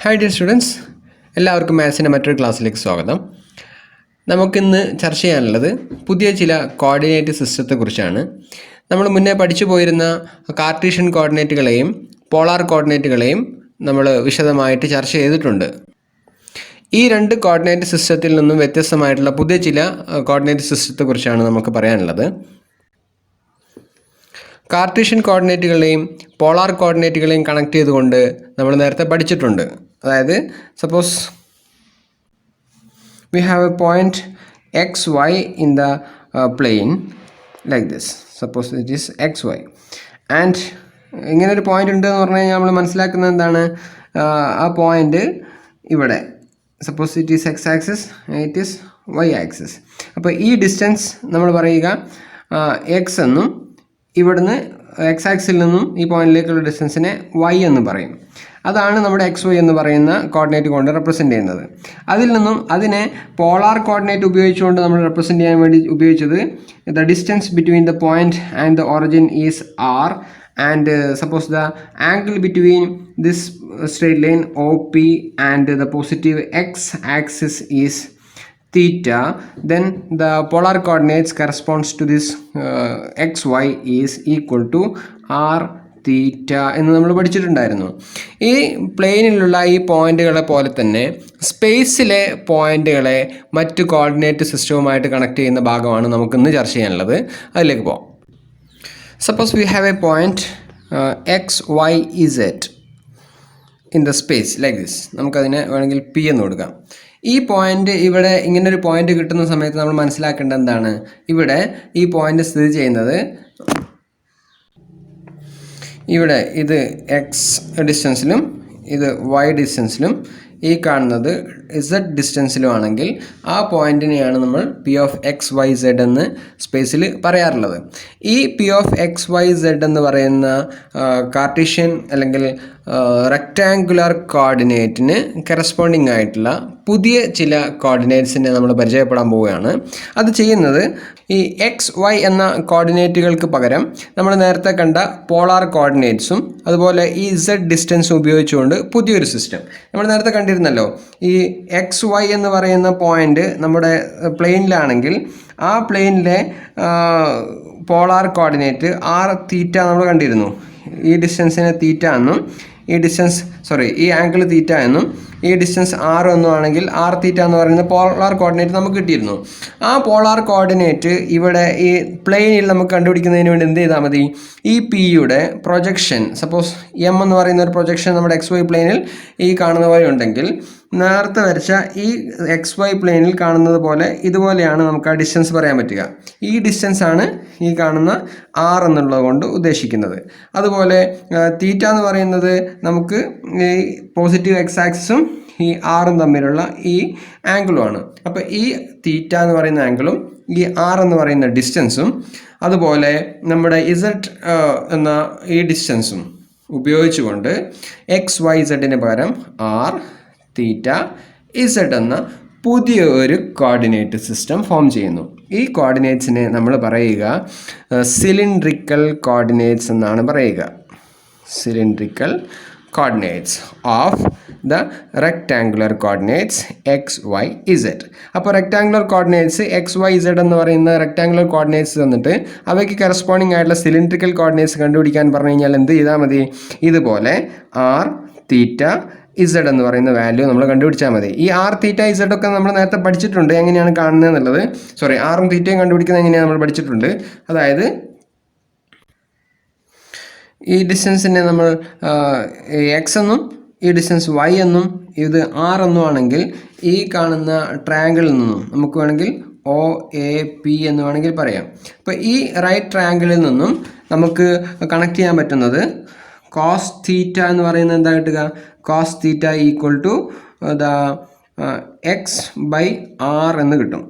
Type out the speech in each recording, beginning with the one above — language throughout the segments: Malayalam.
ഹായ് ഡിയർ സ്റ്റുഡൻസ്, എല്ലാവർക്കും മാത്സിൻ്റെ മറ്റൊരു ക്ലാസ്സിലേക്ക് സ്വാഗതം. നമുക്കിന്ന് ചർച്ച ചെയ്യാനുള്ളത് പുതിയ ചില കോർഡിനേറ്റ് സിസ്റ്റത്തെക്കുറിച്ചാണ്. നമ്മൾ മുന്നേ പഠിച്ചു പോയിരുന്ന കാർട്ടീഷ്യൻ കോർഡിനേറ്റുകളെയും പോളാർ കോർഡിനേറ്റുകളെയും നമ്മൾ വിശദമായിട്ട് ചർച്ച ചെയ്തിട്ടുണ്ട്. ഈ രണ്ട് കോർഡിനേറ്റ് സിസ്റ്റത്തിൽ നിന്നും വ്യത്യസ്തമായിട്ടുള്ള പുതിയ ചില കോർഡിനേറ്റ് സിസ്റ്റത്തെക്കുറിച്ചാണ് നമുക്ക് പറയാനുള്ളത്. കാർട്ടീഷ്യൻ കോർഡിനേറ്റുകളെയും പോളാർ കോർഡിനേറ്റുകളെയും കണക്ട് ചെയ്തുകൊണ്ട് നമ്മൾ നേരത്തെ പഠിച്ചിട്ടുണ്ട്. അതായത് suppose we have a point xy in the plane like this. Suppose it is xy and ഇങ്ങനെ ഒരു പോയിന്റ് ഉണ്ട് എന്ന് പറഞ്ഞു കഴിഞ്ഞാൽ നമ്മൾ മനസ്സിലാക്കുന്നത് എന്താണ്? ആ പോയിന്റ് ഇവിടെ suppose it is x axis, it is y axis. അപ്പോൾ ഈ ഡിസ്റ്റൻസ് നമ്മൾ പറയുക എക്സ് എന്നും ഇവിടുന്ന് എക്സ് ആക്സിൽ നിന്നും ഈ പോയിന്റിലേക്കുള്ള ഡിസ്റ്റൻസിനെ വൈ എന്ന് പറയും. അതാണ് നമ്മുടെ എക്സ് വൈ എന്ന് പറയുന്ന കോർഡിനേറ്റ് കൊണ്ട് റെപ്രസെൻറ്റ് ചെയ്യുന്നത്. അതിൽ നിന്നും അതിനെ പോളാർ കോർഡിനേറ്റ് ഉപയോഗിച്ചുകൊണ്ട് നമ്മൾ റെപ്രസെൻറ്റ് ചെയ്യാൻ വേണ്ടി ഉപയോഗിച്ചത് the distance between the point and the origin is r and suppose the angle between this straight line O P and the positive x axis is theta, then the polar coordinates corresponds to this xy is equal to r theta എന്ന് നമ്മൾ പഠിച്ചിട്ടുണ്ടായിരുന്നു. ഈ പ്ലെയിനിലുള്ള ഈ പോയിന്റുകളെ പോലെ തന്നെ സ്പേസിലെ പോയിന്റുകളെ മറ്റ് കോർഡിനേറ്റ് സിസ്റ്റവുമായിട്ട് കണക്ട് ചെയ്യുന്ന ഭാഗമാണ് നമുക്കിന്ന് ചർച്ച ചെയ്യാനുള്ളത്. അതിലേക്ക് പോകാം. Suppose we have a point x y z in the space like this. നമുക്കതിനെ വേണമെങ്കിൽ പി എന്ന് കൊടുക്കാം. ഈ പോയിന്റ് ഇവിടെ ഇങ്ങനൊരു പോയിന്റ് കിട്ടുന്ന സമയത്ത് നമ്മൾ മനസ്സിലാക്കേണ്ടത് എന്താണ്? ഇവിടെ ഈ പോയിന്റ് സ്ഥിതി ചെയ്യുന്നത് ഇവിടെ ഇത് എക്സ് ഡിസ്റ്റൻസിലും ഇത് വൈ ഡിസ്റ്റൻസിലും ഈ കാണുന്നത് ഇസഡ് ഡിസ്റ്റൻസിലും ആണെങ്കിൽ ആ പോയിന്റിനെയാണ് നമ്മൾ p of x y z എന്ന് സ്പേസിൽ പറയാറുള്ളത്. ഈ p of x y z എന്ന് പറയുന്ന കാർട്ടീഷ്യൻ അല്ലെങ്കിൽ റെക്റ്റാങ്കുലർ കോർഡിനേറ്റിന് കറസ്പോണ്ടിങ് ആയിട്ടുള്ള പുതിയ ചില കോർഡിനേറ്റ്സിനെ നമ്മൾ പരിചയപ്പെടാൻ പോവുകയാണ്. അത് ചെയ്യുന്നത് ഈ എക്സ് വൈ എന്ന കോർഡിനേറ്റുകൾക്ക് പകരം നമ്മൾ നേരത്തെ കണ്ട പോളാർ കോർഡിനേറ്റ്സും അതുപോലെ ഈ ഇസഡ് ഡിസ്റ്റൻസും ഉപയോഗിച്ചുകൊണ്ട് പുതിയൊരു സിസ്റ്റം നമ്മൾ നേരത്തെ കണ്ടിരുന്നല്ലോ. ഈ എക്സ് വൈ എന്ന് പറയുന്ന പോയിന്റ് നമ്മുടെ പ്ലെയിനിലാണെങ്കിൽ ആ പ്ലെയിനിലെ പോളാർ കോർഡിനേറ്റ് ആർ തീറ്റ നമ്മൾ കണ്ടിരുന്നു. ഈ ഡിസ്റ്റൻസിനെ തീറ്റ എന്നും ഈ ആംഗിൾ തീറ്റ എന്നും ഈ ഡിസ്റ്റൻസ് ആർ എന്നും ആണെങ്കിൽ ആർ തീറ്റ എന്ന് പറയുന്ന പോളാർ കോർഡിനേറ്റ് നമുക്ക് കിട്ടിയിരുന്നു. ആ പോളാർ കോർഡിനേറ്റ് ഇവിടെ ഈ പ്ലെയിനിൽ നമുക്ക് കണ്ടുപിടിക്കുന്നതിന് വേണ്ടി എന്ത് ചെയ്താൽ മതി? ഈ പിയുടെ പ്രൊജക്ഷൻ, സപ്പോസ് എം എന്ന് പറയുന്ന ഒരു പ്രൊജക്ഷൻ നമ്മുടെ എക്സ് വൈ പ്ലെയിനിൽ ഈ കാണുന്ന പോലെ ഉണ്ടെങ്കിൽ നേരത്തെ വരച്ച ഈ എക്സ് വൈ പ്ലെയിനിൽ കാണുന്നത് പോലെ ഇതുപോലെയാണ് നമുക്ക് ആ ഡിസ്റ്റൻസ് പറയാൻ പറ്റുക. ഈ ഡിസ്റ്റൻസ് ആണ് ഈ കാണുന്ന ആർ എന്നുള്ളത് കൊണ്ട് ഉദ്ദേശിക്കുന്നത്. അതുപോലെ തീറ്റ എന്ന് പറയുന്നത് നമുക്ക് ഈ പോസിറ്റീവ് എക്സ് ആക്സിസും ഈ ആറും തമ്മിലുള്ള ഈ ആംഗിളുമാണ്. അപ്പോൾ ഈ തീറ്റ എന്ന് പറയുന്ന ആംഗിളും ഈ ആർ എന്ന് പറയുന്ന ഡിസ്റ്റൻസും അതുപോലെ നമ്മുടെ ഇസഡ് എന്ന ഈ ഡിസ്റ്റൻസും ഉപയോഗിച്ചുകൊണ്ട് എക്സ് വൈ സെഡിന് പകരം ആർ തീറ്റ ഇസഡ് എന്ന പുതിയ ഒരു കോർഡിനേറ്റ് സിസ്റ്റം ഫോം ചെയ്യുന്നു. ഈ കോർഡിനേറ്റ്സിനെ നമ്മൾ പറയുക സിലിണ്ട്രിക്കൽ കോർഡിനേറ്റ്സ് എന്നാണ് പറയുക. Cylindrical coordinates of the rectangular coordinates x y z. അപ്പോൾ rectangular coordinates x y z എന്ന് പറയുന്ന റെക്റ്റാങ്കുലർ കോർഡിനേറ്റ്സ് തന്നിട്ട് അവയ്ക്ക് കറസ്പോണ്ടിങ് ആയിട്ടുള്ള സിലിണ്ട്രിക്കൽ കോർഡിനേറ്റ്സ് കണ്ടുപിടിക്കാൻ പറഞ്ഞു കഴിഞ്ഞാൽ എന്ത് ചെയ്താൽ മതി? ഇതുപോലെ ആർ തീറ്റ ഇസഡ് എന്ന് പറയുന്ന വാല്യൂ നമ്മൾ കണ്ടുപിടിച്ചാൽ മതി. ഈ ആർ തീറ്റ ഇസഡ് ഒക്കെ നമ്മൾ നേരത്തെ പഠിച്ചിട്ടുണ്ട്, എങ്ങനെയാണ് കാണുന്നത് എന്നുള്ളത്. ആറും തീറ്റയും കണ്ടുപിടിക്കുന്നത് എങ്ങനെയാണ് നമ്മൾ പഠിച്ചിട്ടുണ്ട്. അതായത് ഈ ഡിസ്റ്റൻസിനെ നമ്മൾ എക്സ് എന്നും ഈ ഡിസ്റ്റൻസ് വൈ എന്നും ഇത് ആർ എന്നും ആണെങ്കിൽ ഈ കാണുന്ന ട്രയാങ്കിളിൽ നിന്നും നമുക്ക് വേണമെങ്കിൽ ഒ എ പി എന്ന് വേണമെങ്കിൽ പറയാം. അപ്പോൾ ഈ റൈറ്റ് ട്രയാങ്കിളിൽ നിന്നും നമുക്ക് കണക്ട് ചെയ്യാൻ പറ്റുന്നത് കോസ് തീറ്റ എന്ന് പറയുന്നത് എന്താ കിട്ടുക? Cos theta equal to the x by r എന്ന് കിട്ടും.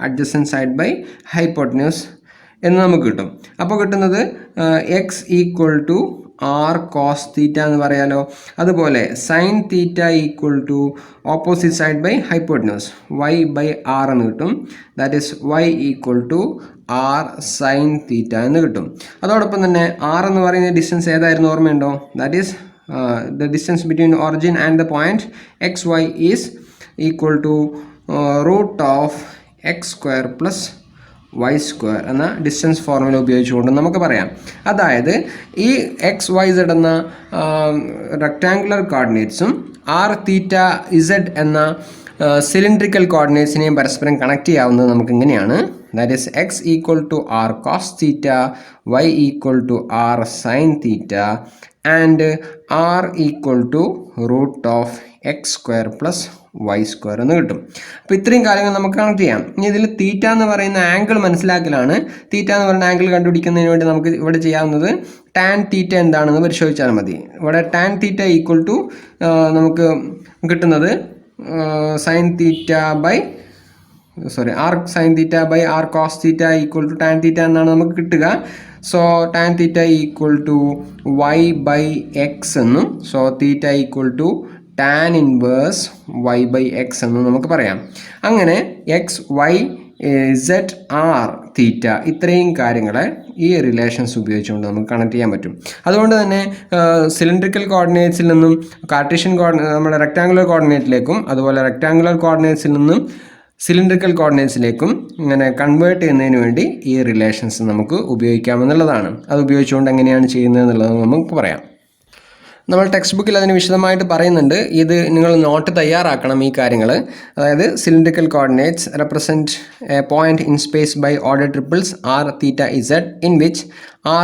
അഡ്ജസൻറ്റ് സൈഡ് ബൈ ഹൈപ്പോട്ടന്യൂസ് എന്ന് നമുക്ക് കിട്ടും. അപ്പോൾ കിട്ടുന്നത് x equal to r cos theta എന്ന് പറയാലോ. അതുപോലെ sine theta equal to opposite side by hypotenuse y by r എന്ന് കിട്ടും. That is y equal to r sine theta എന്ന് കിട്ടും. അതോടൊപ്പം തന്നെ ആർ എന്ന് പറയുന്ന ഡിസ്റ്റൻസ് ഏതായിരുന്നു ഓർമ്മയുണ്ടോ? That is the distance between origin and the point xy is equal to root of x square plus y square എന്ന ഡിസ്റ്റൻസ് ഫോർമുല ഉപയോഗിച്ചുകൊണ്ട് നമുക്ക് പറയാം. അതായത് ഈ എക്സ് വൈ സെഡ് എന്ന റെക്ടാങ്കുലർ കോർഡിനേറ്റ്സും ആർ തീറ്റ ഇസഡ് എന്ന സിലിണ്ട്രിക്കൽ കോർഡിനേറ്റ്സിനെയും പരസ്പരം കണക്ട് ചെയ്യാവുന്നത് നമുക്ക് ഇങ്ങനെയാണ്. That is x equal to r cos theta, y equal to r sine theta and r equal to root of x square plus y square എന്ന് കിട്ടും. അപ്പോൾ ഇത്രയും കാര്യങ്ങൾ നമുക്ക് കണക്ട് ചെയ്യാം. ഇനി ഇതിൽ തീറ്റ എന്ന് പറയുന്ന ആംഗിൾ മനസ്സിലാക്കലാണ്. തീറ്റ എന്ന് പറയുന്ന ആംഗിൾ കണ്ടുപിടിക്കുന്നതിന് വേണ്ടി നമുക്ക് ഇവിടെ ചെയ്യാവുന്നത് ടാൻ തീറ്റ എന്താണെന്ന് പരിശോധിച്ചാൽ മതി. ഇവിടെ ടാൻ തീറ്റ ഈക്വൽ ടു നമുക്ക് കിട്ടുന്നത് sine theta by r sine theta by r cos theta equal to tan theta എന്നാണ് നമുക്ക് കിട്ടുക. So tan theta equal to y by x എന്നും so theta equal to tan inverse y by x എന്നും നമുക്ക് പറയാം. അങ്ങനെ x y z r theta ഇത്രയും കാര്യങ്ങളെ ഈ റിലേഷൻസ് ഉപയോഗിച്ചുകൊണ്ട് നമുക്ക് കണക്ട് ചെയ്യാൻ പറ്റും. അതുകൊണ്ട് തന്നെ സിലിണ്ട്രിക്കൽ കോർഡിനേറ്റ്സിൽ നിന്നും കാർട്ടീഷ്യൻ നമ്മുടെ റെക്ടാങ്കുലർ കോർഡിനേറ്റിലേക്കും അതുപോലെ റെക്ടാങ്കുലർ കോർഡിനേറ്റ്സിൽ നിന്നും സിലിണ്ട്രിക്കൽ കോർഡിനേറ്റ്സിലേക്കും ഇങ്ങനെ കൺവേർട്ട് ചെയ്യുന്നതിന് വേണ്ടി ഈ റിലേഷൻസ് നമുക്ക് ഉപയോഗിക്കാമെന്നുള്ളതാണ്. അത് ഉപയോഗിച്ചുകൊണ്ട് എങ്ങനെയാണ് ചെയ്യുന്നത് എന്നുള്ളത് നമുക്ക് പറയാം. നമ്മൾ ടെക്സ്റ്റ് ബുക്കിൽ അതിന് വിശദമായിട്ട് പറയുന്നുണ്ട്. ഇത് നിങ്ങൾ നോട്ട് തയ്യാറാക്കണം ഈ കാര്യങ്ങൾ. അതായത് cylindrical coordinates represent a point in space by ordered triples r theta z in which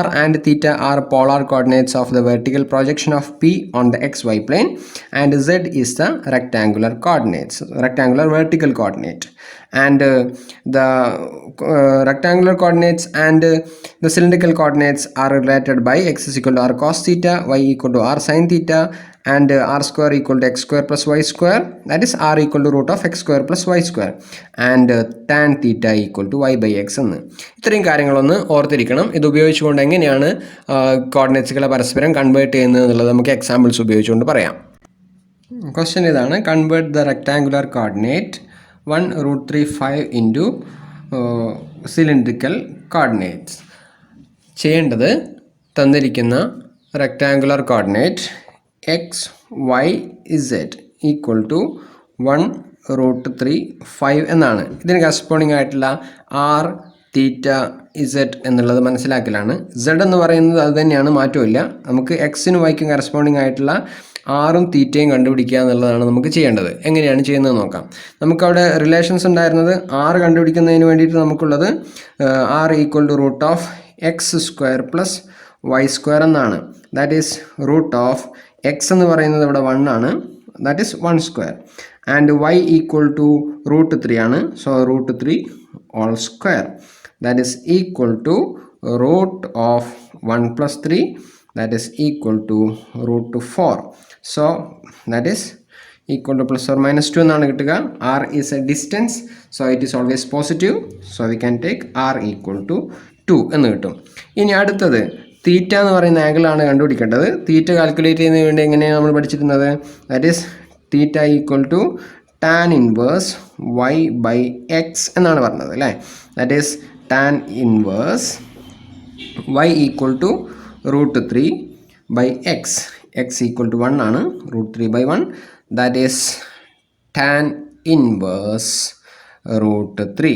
r and theta are polar coordinates of the vertical projection of p on the xy plane and z is the rectangular vertical coordinate, and the rectangular coordinates and the cylindrical coordinates are related by x is equal to r cos theta, y equal to r sin theta and r square equal to x square plus y square, that is r equal to root of x square plus y square, and tan theta equal to y by x എന്ന്. ഇത്രയും കാര്യങ്ങളൊന്ന് ഓർത്തിരിക്കണം. ഇത് ഉപയോഗിച്ചുകൊണ്ട് എങ്ങനെയാണ് കോർഡിനേറ്റ്സുകളെ പരസ്പരം കൺവേർട്ട് ചെയ്യുന്നത് എന്നുള്ളത് നമുക്ക് എക്സാമ്പിൾസ് ഉപയോഗിച്ചുകൊണ്ട് പറയാം. ക്വസ്റ്റ്യൻ ഇതാണ്: convert the rectangular coordinate 1√35 into cylindrical coordinates. ചെയ്യേണ്ടത് തന്നിരിക്കുന്ന rectangular coordinate x y z equal to 1√35 എന്നാണ്. ഇതിന് കറസ്പോണ്ടിങ് ആയിട്ടുള്ള ആർ തീറ്റ ഇസഡ് എന്നുള്ളത് മനസ്സിലാക്കലാണ്. ഇസഡ് എന്ന് പറയുന്നത് അത് തന്നെയാണ്, മാറ്റമില്ല. നമുക്ക് എക്സിനും വൈക്കും കറസ്പോണ്ടിങ് ആയിട്ടുള്ള ആറും തീറ്റയും കണ്ടുപിടിക്കുക എന്നുള്ളതാണ് നമുക്ക് ചെയ്യേണ്ടത്. എങ്ങനെയാണ് ചെയ്യുന്നത് നോക്കാം. നമുക്കവിടെ റിലേഷൻസ് ഉണ്ടായിരുന്നത് ആറ് കണ്ടുപിടിക്കുന്നതിന് വേണ്ടിയിട്ട് നമുക്കുള്ളത് r equal to root of x square plus y square എന്നാണ്. That is root of x എന്ന് പറയുന്നത് ഇവിടെ 1 ആണ്, that is 1 square, and y equal to √3 ആണ്. So √3 whole square, that is equal to root of 1 plus 3, that is equal to √4. So that is equal to plus or minus 2 എന്നാണ് കിട്ടുക. r is a distance, so it is always positive, so we can take r equal to 2 എന്ന് കിട്ടും. ഇനി അടുത്തത് തീറ്റ എന്ന് പറയുന്ന ആംഗിൾ ആണ് കണ്ടുപിടിക്കേണ്ടത്. തീറ്റ കാൽക്കുലേറ്റ് ചെയ്യുന്നതിന് വേണ്ടി എങ്ങനെയാണ് നമ്മൾ പഠിച്ചിരുന്നത്? That is theta equal to tan inverse y by x എന്നാണ് പറഞ്ഞത് അല്ലേ. That is tan inverse y equal to √3 by x, x equal to 1 ആണ്, √3 by 1, that is tan inverse √3.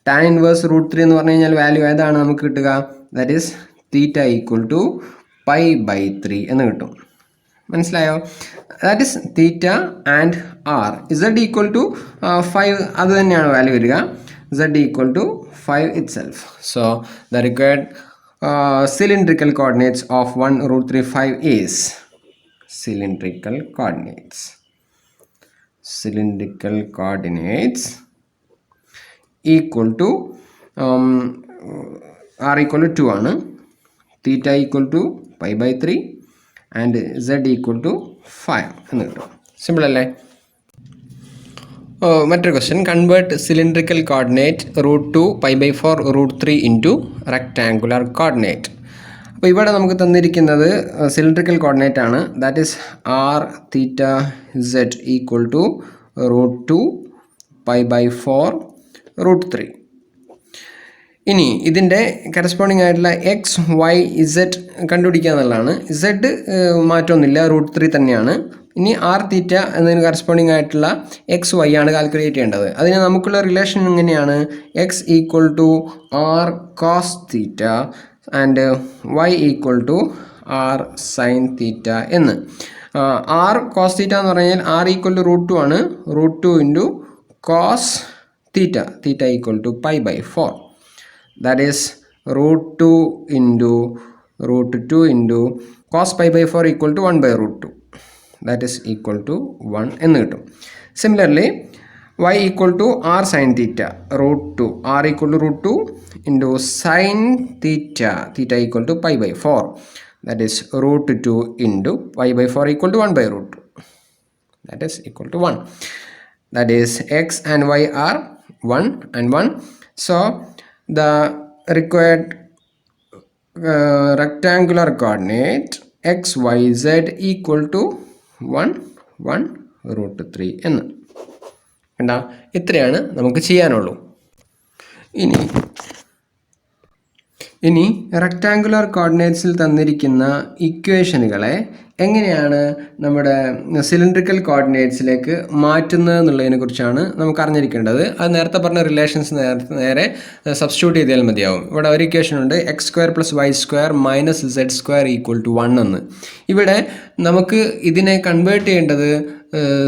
tan inverse √3 എന്ന് പറഞ്ഞു കഴിഞ്ഞാൽ വാല്യൂ ഏതാണ് നമുക്ക് കിട്ടുക? that is theta equal to pi by 3 എന്ന് കിട്ടും. മനസ്സിലായോ? that is theta and r. z equal to 5 അത് തന്നെയാണ് വാല്യൂ വരിക. z equal to 5 itself. So the required cylindrical coordinates of 1√35 is cylindrical coordinates equal to r equal to 2 ആണ്, theta equal to pi by 3 and z equal to 5 എന്ന് കിട്ടും. സിമ്പിൾ അല്ലേ? മറ്റൊരു question: convert cylindrical coordinate √2 pi/4 √3 into rectangular coordinate. അപ്പോൾ ഇവിടെ നമുക്ക് തന്നിരിക്കുന്നത് സിലിണ്ട്രിക്കൽ കോർഡിനേറ്റ് ആണ്. That is r theta z equal to √2 pi/4 √3. ഇനി ഇതിൻ്റെ കറസ്പോണ്ടിങ് ആയിട്ടുള്ള എക്സ് വൈ ഇസഡ് കണ്ടുപിടിക്കുക എന്നുള്ളതാണ്. ഇസഡ് മാറ്റമൊന്നുമില്ല, √3 തന്നെയാണ്. ഇനി ആർ തീറ്റ എന്നതിന് കറസ്പോണ്ടിങ് ആയിട്ടുള്ള എക്സ് വൈ ആണ് കാൽക്കുലേറ്റ് ചെയ്യേണ്ടത്. അതിന് നമുക്കുള്ള റിലേഷൻ എങ്ങനെയാണ്? X equal to r cos theta and y equal to r sine theta എന്ന്. ആർ കോസ് തീറ്റ എന്ന് പറഞ്ഞാൽ ആർ ഈക്വൽ ടു √2 ആണ്. √2 into cos theta, theta equal to π/4. That is √2 into √2 into cos π/4 equal to 1/√2. That is equal to 1 എന്ന് കിട്ടും. Similarly, y equal to r sin theta √2. r equal to √2 into sin theta, theta equal to π/4. That is √2 into π/4 equal to 1/√2. That is equal to 1. That is x and y are 1 and 1. So the required rectangular coordinate x, y, z equal to 1, 1, √3 എന്ന്. കണ്ടാ, ഇത്രയാണ് നമുക്ക് ചെയ്യാനുള്ളൂ. ഇനി റെക്റ്റാങ്കുലർ കോർഡിനേറ്റ്സിൽ തന്നിരിക്കുന്ന ഇക്വേഷനുകളെ എങ്ങനെയാണ് നമ്മുടെ സിലിണ്ടറിക്കൽ കോർഡിനേറ്റ്സിലേക്ക് മാറ്റുന്നത് എന്നുള്ളതിനെ കുറിച്ചാണ് നമുക്ക് അറിഞ്ഞിരിക്കേണ്ടത്. അത് നേരത്തെ പറഞ്ഞ റിലേഷൻസ് നേരെ സബ്സ്റ്റിറ്റ്യൂട്ട് ചെയ്താൽ മതിയാവും. ഇവിടെ ഒരു ഇക്വേഷൻ ഉണ്ട്, x² + y² - z² = 1 എന്ന്. ഇവിടെ നമുക്ക് ഇതിനെ കൺവേർട്ട് ചെയ്യേണ്ടത്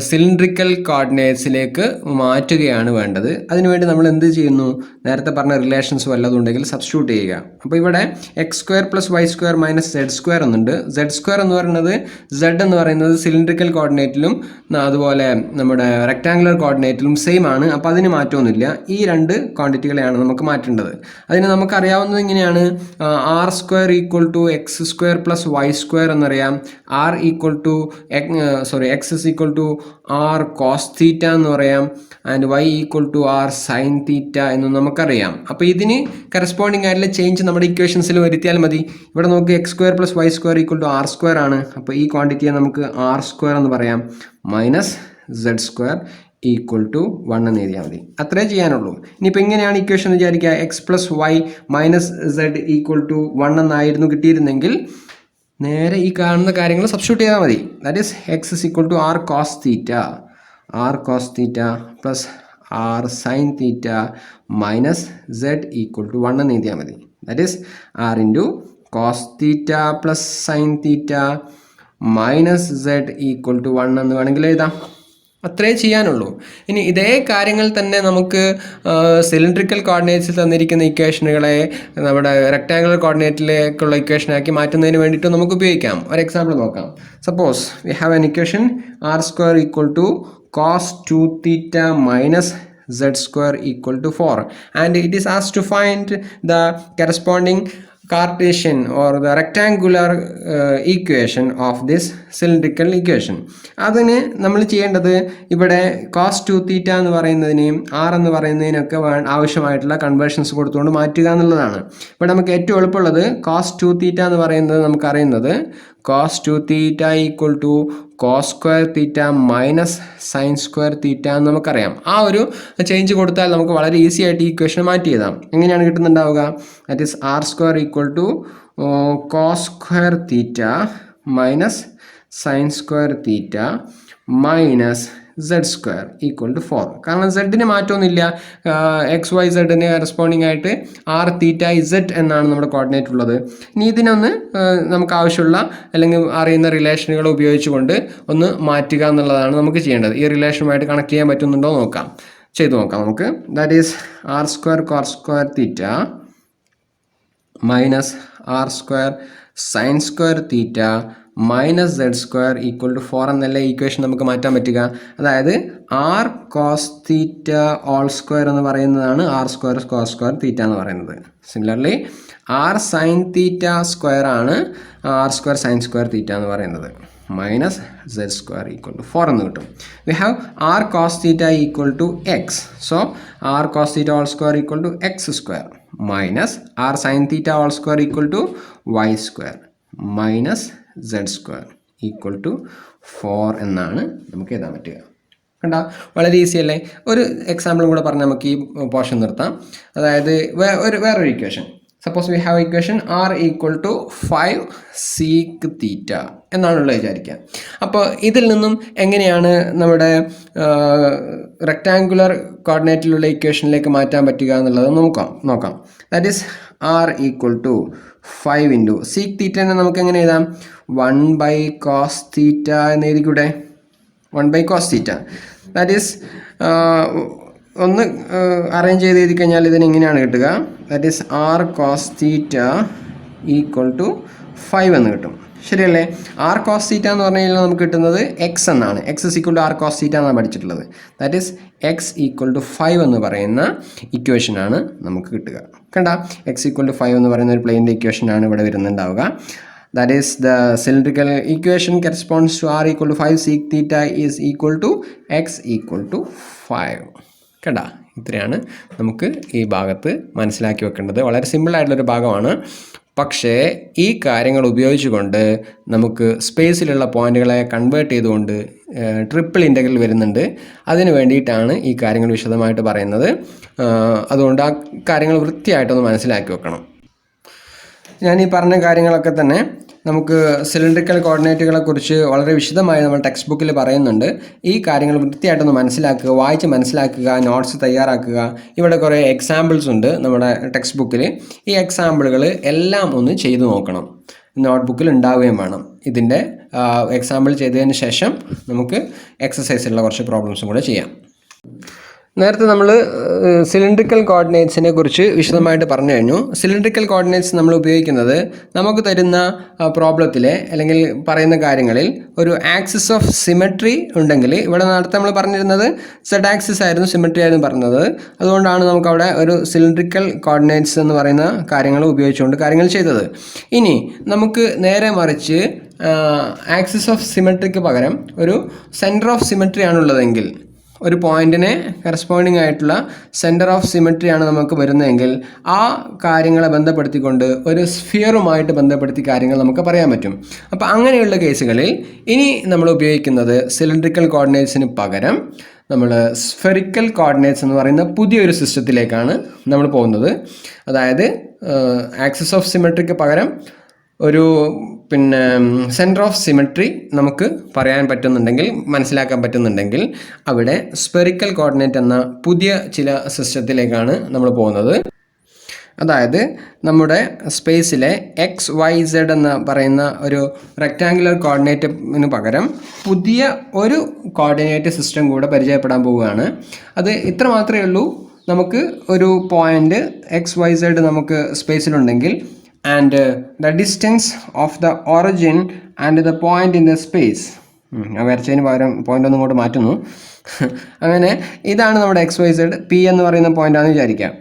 സിലിണ്ടറിക്കൽ കോർഡിനേറ്റ്സിലേക്ക് മാറ്റുകയാണ് വേണ്ടത്. അതിനുവേണ്ടി നമ്മൾ എന്ത് ചെയ്യുന്നു? നേരത്തെ പറഞ്ഞ റിലേഷൻസ് വല്ലതും ഉണ്ടെങ്കിൽ സബ്സ്റ്റിറ്റ്യൂട്ട് ചെയ്യുക. അപ്പോൾ ഇവിടെ x² + y² - z² എന്നുണ്ട്. z² എന്ന് പറയുന്നത് z എന്ന് പറയുന്നത് സിലിണ്ടറിക്കൽ കോർഡിനേറ്റിലും അതുപോലെ നമ്മുടെ റെക്റ്റാങ്കുലർ കോർഡിനേറ്റിലും സെയിം ആണ്. അപ്പോൾ അതിന് മാറ്റമൊന്നുമില്ല. ഈ രണ്ട് ക്വാണ്ടിറ്റികളെയാണ് നമുക്ക് മാറ്റേണ്ടത്. അതിന് നമുക്കറിയാവുന്നത് ഇങ്ങനെയാണ്. r² = x² + y² എന്നറിയാം. x = r cos θ എന്ന് പറയാം. ആൻഡ് y = r sin θ എന്നും നമുക്കറിയാം. അപ്പോൾ ഇതിന് കറസ്പോണ്ടിങ് ആയിട്ടുള്ള ചേഞ്ച് നമ്മുടെ ഇക്വേഷൻസിൽ വരുത്തിയാൽ മതി. ഇവിടെ നോക്കി x² + y² = r² ആണ്. അപ്പോൾ ഈ ക്വാണ്ടിറ്റിയെ നമുക്ക് r² എന്ന് പറയാം. -z² = 1 എന്ന് എഴുതിയാൽ മതി. അത്രേ ചെയ്യാനുള്ളൂ. ഇനിയിപ്പോൾ എങ്ങനെയാണ് ഇക്വേഷൻ എന്ന് വിചാരിക്കുക? x + y - z = 1 എന്നായിരുന്നു കിട്ടിയിരുന്നെങ്കിൽ നേരെ ഈ കാണുന്ന കാര്യങ്ങൾ സബ്സ്റ്റിറ്റ്യൂട്ട് ചെയ്താൽ മതി. That is x = r cos θ, r cos θ + r sin θ - z = 1 എന്ന് എഴുതിയാൽ മതി. That is r × cos θ + sin θ - z = 1 എന്ന് വേണമെങ്കിൽ എഴുതാം. അത്രേ ചെയ്യാനുള്ളൂ. ഇനി ഇതേ കാര്യങ്ങൾ തന്നെ നമുക്ക് സിലിണ്ടറിക്കൽ കോർഡിനേറ്റ്സിൽ തന്നിരിക്കുന്ന ഇക്വേഷനുകളെ നമ്മുടെ റെക്റ്റാങ്കുലർ കോർഡിനേറ്റിലേക്കുള്ള ഇക്വേഷനാക്കി മാറ്റുന്നതിന് വേണ്ടിയിട്ട് നമുക്ക് ഉപയോഗിക്കാം. ഒരു എക്സാമ്പിൾ നോക്കാം. Suppose we have an equation r² = cos 2θ - z² = 4 and it is asked to find the corresponding Cartesian or the rectangular equation of this cylindrical equation. അതിന് നമ്മൾ ചെയ്യേണ്ടത് ഇവിടെ cos 2θ എന്ന് പറയുന്നതിനെയും r എന്ന് പറയുന്നതിനൊക്കെ ആവശ്യമായിട്ടുള്ള കൺവേർഷൻസ് കൊടുത്തുകൊണ്ട് മാറ്റുക എന്നുള്ളതാണ്. ഇവിടെ നമുക്ക് ഏറ്റവും എളുപ്പമുള്ളത് cos 2θ എന്ന് പറയുന്നത് നമുക്കറിയുന്നത് cos 2θ = cos² θ - sin² θ എന്ന് നമുക്കറിയാം. ആ ഒരു ചേഞ്ച് കൊടുത്താൽ നമുക്ക് വളരെ ഈസി ആയിട്ട് ഈ ഇക്വേഷൻ മാറ്റി എഴുതാം. എങ്ങനെയാണ് കിട്ടുന്നുണ്ടാവുക? That is r² = cos² θ - sin² θ - z² = 4. കാരണം z-ന് മാറ്റമൊന്നുമില്ല. XYZ-ന് കറസ്പോണ്ടിങ് ആയിട്ട് r θ z എന്നാണ് നമ്മുടെ കോർഡിനേറ്റ് ഉള്ളത്. ഇനി ഇതിനൊന്ന് നമുക്ക് ആവശ്യമുള്ള അല്ലെങ്കിൽ അറിയുന്ന റിലേഷനുകൾ ഉപയോഗിച്ചുകൊണ്ട് ഒന്ന് മാറ്റുക എന്നുള്ളതാണ് നമുക്ക് ചെയ്യേണ്ടത്. ഈ റിലേഷനുമായിട്ട് കണക്ട് ചെയ്യാൻ പറ്റുന്നുണ്ടോ നോക്കാം, ചെയ്തു നോക്കാം നമുക്ക്. That is r² cos² θ - r² sin² θ - z² = 4 എന്നല്ല ഈക്വേഷൻ നമുക്ക് മാറ്റാൻ പറ്റുക. അതായത് r cos θ² എന്ന് പറയുന്നതാണ് r² cos² θ എന്ന് പറയുന്നത്. സിമിലർലി r sin θ² ആണ് r² sin² θ എന്ന് പറയുന്നത്. -z² = 4 എന്ന് കിട്ടും. We have r cos θ = x. So r cos θ² = x² - r sin θ² = y² - z² = 4 എന്നാണ് നമുക്ക് എഴുതാൻ പറ്റുക. കണ്ടാ വളരെ ഈസി അല്ലേ? ഒരു എക്സാമ്പിളും കൂടെ പറഞ്ഞ് നമുക്ക് ഈ പോർഷൻ നിർത്താം. അതായത് വേറൊരു equation. Suppose we have equation r equal to 5 sec theta എന്നാണുള്ളത് വിചാരിക്കുക. അപ്പോൾ ഇതിൽ നിന്നും എങ്ങനെയാണ് നമ്മുടെ റെക്റ്റാങ്കുലർ കോർഡിനേറ്റിലുള്ള ഇക്വേഷനിലേക്ക് മാറ്റാൻ പറ്റുക എന്നുള്ളത് നോക്കാം. That is r equal to 5 into sec തീറ്റനെ നമുക്ക് എങ്ങനെ എഴുതാം? 1/cos തീറ്റ എന്ന് എഴുതിക്കൂടെ? 1/cos theta. ദാറ്റ് ഈസ് ഒന്ന് അറേഞ്ച് ചെയ്ത് എഴുതി കഴിഞ്ഞാൽ ഇതിന് ഇങ്ങനെയാണ് കിട്ടുക. That is r cos theta equal to 5 എന്ന് കിട്ടും. ശരിയല്ലേ? ആർ കോസ് തീറ്റ എന്ന് പറഞ്ഞു കഴിഞ്ഞാൽ നമുക്ക് കിട്ടുന്നത് എക്സ് എന്നാണ്. X is equal to r cos theta എന്നാണ് പഠിച്ചിട്ടുള്ളത്. That is x equal to 5 എന്ന് പറയുന്ന ഇക്വേഷനാണ് നമുക്ക് കിട്ടുക. കണ്ട, എക്സ് ഈക്വൽ ടു 5 എന്ന് പറയുന്ന ഒരു പ്ലെയിൻ്റെ ഇക്വേഷനാണ് ഇവിടെ വരുന്നുണ്ടാവുക. That is the cylindrical equation corresponds to r equal to 5 sec theta is equal to x equal to 5. കണ്ട, ഇത്രയാണ് നമുക്ക് ഈ ഭാഗത്ത് മനസ്സിലാക്കി വെക്കേണ്ടത്. വളരെ സിമ്പിളായിട്ടുള്ളൊരു ഭാഗമാണ്. പക്ഷേ ഈ കാര്യങ്ങൾ ഉപയോഗിച്ചുകൊണ്ട് നമുക്ക് സ്പേസിലുള്ള പോയിന്റുകളെ കൺവേർട്ട് ചെയ്തുകൊണ്ട് ട്രിപ്പിൾ ഇൻ്റഗ്രൽ വരുന്നുണ്ട്. അതിന് വേണ്ടിയിട്ടാണ് ഈ കാര്യങ്ങൾ വിശദമായിട്ട് പറയുന്നത്. അതുകൊണ്ട് ആ കാര്യങ്ങൾ വൃത്തിയായിട്ടൊന്ന് മനസ്സിലാക്കി വെക്കണം. ഞാൻ ഈ പറഞ്ഞ കാര്യങ്ങളൊക്കെ തന്നെ നമുക്ക് സിലിണ്ടറിക്കൽ കോർഡിനേറ്റുകളെ കുറിച്ച് വളരെ വിശദമായി നമ്മൾ ടെക്സ്റ്റ് ബുക്കിൽ പറയുന്നുണ്ട്. ഈ കാര്യങ്ങൾ വൃത്തിയായിട്ടൊന്ന് മനസ്സിലാക്കുക, വായിച്ച് മനസ്സിലാക്കുക, നോട്ട്സ് തയ്യാറാക്കുക. ഇവിടെ കുറേ എക്സാമ്പിൾസ് ഉണ്ട് നമ്മുടെ ടെക്സ്റ്റ് ബുക്കിൽ. ഈ എക്സാമ്പിളുകൾ എല്ലാം ഒന്ന് ചെയ്തു നോക്കണം. നോട്ട്ബുക്കിൽ ഉണ്ടാവുകയും വേണം. ഇതിൻ്റെ എക്സാമ്പിൾ ചെയ്തതിന് ശേഷം നമുക്ക് എക്സസൈസിലുള്ള കുറച്ച് പ്രോബ്ലംസും കൂടെ ചെയ്യാം. നേരത്തെ നമ്മൾ സിലിണ്ടറിക്കൽ കോർഡിനേറ്റ്സിനെ കുറിച്ച് വിശദമായിട്ട് പറഞ്ഞു കഴിഞ്ഞു. സിലിണ്ടറിക്കൽ കോർഡിനേറ്റ്സ് നമ്മൾ ഉപയോഗിക്കുന്നത് നമുക്ക് തരുന്ന പ്രോബ്ലത്തിലെ അല്ലെങ്കിൽ പറയുന്ന കാര്യങ്ങളിൽ ഒരു ആക്സിസ് ഓഫ് സിമെട്രി ഉണ്ടെങ്കിൽ, ഇവിടെ നേരത്തെ നമ്മൾ പറഞ്ഞിരുന്നത് സെഡ് ആക്സിസ് ആയിരുന്നു, സിമെട്രി ആയിരുന്നു പറഞ്ഞത്. അതുകൊണ്ടാണ് നമുക്കവിടെ ഒരു സിലിണ്ടറിക്കൽ കോർഡിനേറ്റ്സ് എന്ന് പറയുന്ന കാര്യങ്ങൾ ഉപയോഗിച്ചുകൊണ്ട് കാര്യങ്ങൾ ചെയ്തത്. ഇനി നമുക്ക് നേരെ മറിച്ച് ആക്സിസ് ഓഫ് സിമെട്രിക്ക് പകരം ഒരു സെൻറ്റർ ഓഫ് സിമെട്രി ആണുള്ളതെങ്കിൽ, ഒരു പോയിന്റിനെ കറസ്പോണ്ടിങ് ആയിട്ടുള്ള സെൻറ്റർ ഓഫ് സിമെട്രി ആണ് നമുക്ക് വരുന്നതെങ്കിൽ ആ കാര്യങ്ങളെ ബന്ധപ്പെടുത്തിക്കൊണ്ട് ഒരു സ്ഫിയറുമായിട്ട് ബന്ധപ്പെടുത്തി കാര്യങ്ങൾ നമുക്ക് പറയാൻ പറ്റും. അപ്പോൾ അങ്ങനെയുള്ള കേസുകളിൽ ഇനി നമ്മൾ ഉപയോഗിക്കുന്നത് സിലിണ്ടറിക്കൽ കോർഡിനേറ്റ്സിന് പകരം നമ്മൾ സ്ഫെറിക്കൽ കോർഡിനേറ്റ്സ് എന്ന് പറയുന്ന പുതിയൊരു സിസ്റ്റത്തിലേക്കാണ് നമ്മൾ പോകുന്നത്. അതായത് ആക്സിസ് ഓഫ് സിമെട്രിക്ക് പകരം ഒരു സെൻറ്റർ ഓഫ് സിമെട്രി നമുക്ക് പറയാൻ പറ്റുന്നുണ്ടെങ്കിൽ, മനസ്സിലാക്കാൻ പറ്റുന്നുണ്ടെങ്കിൽ അവിടെ സ്ഫെറിക്കൽ കോർഡിനേറ്റ് എന്ന പുതിയ ചില സിസ്റ്റത്തിലേക്കാണ് നമ്മൾ പോകുന്നത്. അതായത് നമ്മുടെ സ്പേസിലെ എക്സ് വൈ സെഡ് എന്ന് പറയുന്ന ഒരു റെക്റ്റാങ്കുലർ കോർഡിനേറ്റിന് പകരം പുതിയ ഒരു കോർഡിനേറ്റ് സിസ്റ്റം കൂടെ പരിചയപ്പെടാൻ പോവുകയാണ്. അത് ഇത്ര മാത്രമേ ഉള്ളൂ. നമുക്ക് ഒരു പോയിൻ്റ് എക്സ് വൈ സെഡ് നമുക്ക് സ്പേസിലുണ്ടെങ്കിൽ and the distance of the origin and the point in the space, ഞാൻ വരച്ചതിന് പകരം പോയിൻ്റ് ഒന്നും ഇങ്ങോട്ട് മാറ്റുന്നു. അങ്ങനെ ഇതാണ് നമ്മുടെ എക്സ് വൈ സെഡ്. പി എന്ന് പറയുന്ന പോയിൻ്റാണെന്ന് വിചാരിക്കാം.